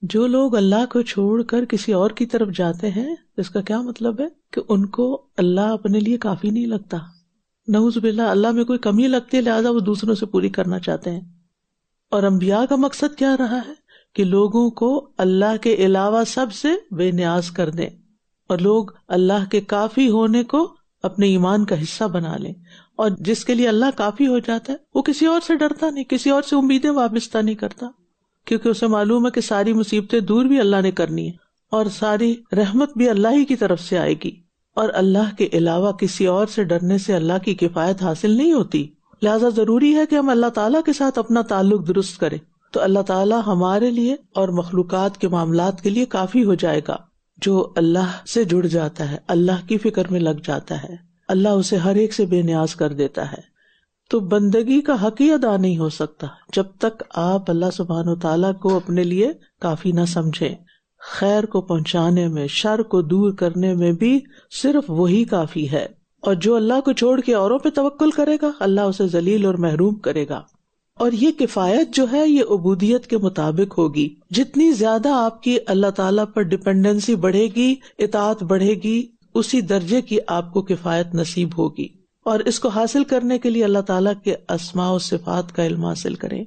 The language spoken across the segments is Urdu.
جو لوگ اللہ کو چھوڑ کر کسی اور کی طرف جاتے ہیں، اس کا کیا مطلب ہے کہ ان کو اللہ اپنے لیے کافی نہیں لگتا. نعوذ باللہ، اللہ میں کوئی کمی لگتی ہے لہذا وہ دوسروں سے پوری کرنا چاہتے ہیں. اور انبیاء کا مقصد کیا رہا ہے کہ لوگوں کو اللہ کے علاوہ سب سے بے نیاز کر دیں اور لوگ اللہ کے کافی ہونے کو اپنے ایمان کا حصہ بنا لیں. اور جس کے لیے اللہ کافی ہو جاتا ہے وہ کسی اور سے ڈرتا نہیں، کسی اور سے امیدیں وابستہ نہیں کرتا، کیونکہ اسے معلوم ہے کہ ساری مصیبتیں دور بھی اللہ نے کرنی ہے اور ساری رحمت بھی اللہ ہی کی طرف سے آئے گی. اور اللہ کے علاوہ کسی اور سے ڈرنے سے اللہ کی کفایت حاصل نہیں ہوتی. لہٰذا ضروری ہے کہ ہم اللہ تعالیٰ کے ساتھ اپنا تعلق درست کریں، تو اللہ تعالیٰ ہمارے لیے اور مخلوقات کے معاملات کے لیے کافی ہو جائے گا. جو اللہ سے جڑ جاتا ہے، اللہ کی فکر میں لگ جاتا ہے، اللہ اسے ہر ایک سے بے نیاز کر دیتا ہے. تو بندگی کا حق ہی ادا نہیں ہو سکتا جب تک آپ اللہ سبحانہ و تعالیٰ کو اپنے لیے کافی نہ سمجھیں. خیر کو پہنچانے میں، شر کو دور کرنے میں بھی صرف وہی کافی ہے. اور جو اللہ کو چھوڑ کے اوروں پہ توکل کرے گا، اللہ اسے ذلیل اور محروم کرے گا. اور یہ کفایت جو ہے یہ عبودیت کے مطابق ہوگی. جتنی زیادہ آپ کی اللہ تعالیٰ پر ڈپینڈنسی بڑھے گی، اطاعت بڑھے گی، اسی درجے کی آپ کو کفایت نصیب ہوگی. اور اس کو حاصل کرنے کے لیے اللہ تعالیٰ کے اسماء و صفات کا علم حاصل کریں.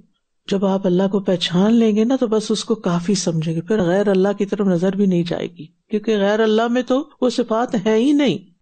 جب آپ اللہ کو پہچان لیں گے نا تو بس اس کو کافی سمجھیں گے، پھر غیر اللہ کی طرف نظر بھی نہیں جائے گی، کیونکہ غیر اللہ میں تو وہ صفات ہیں ہی نہیں.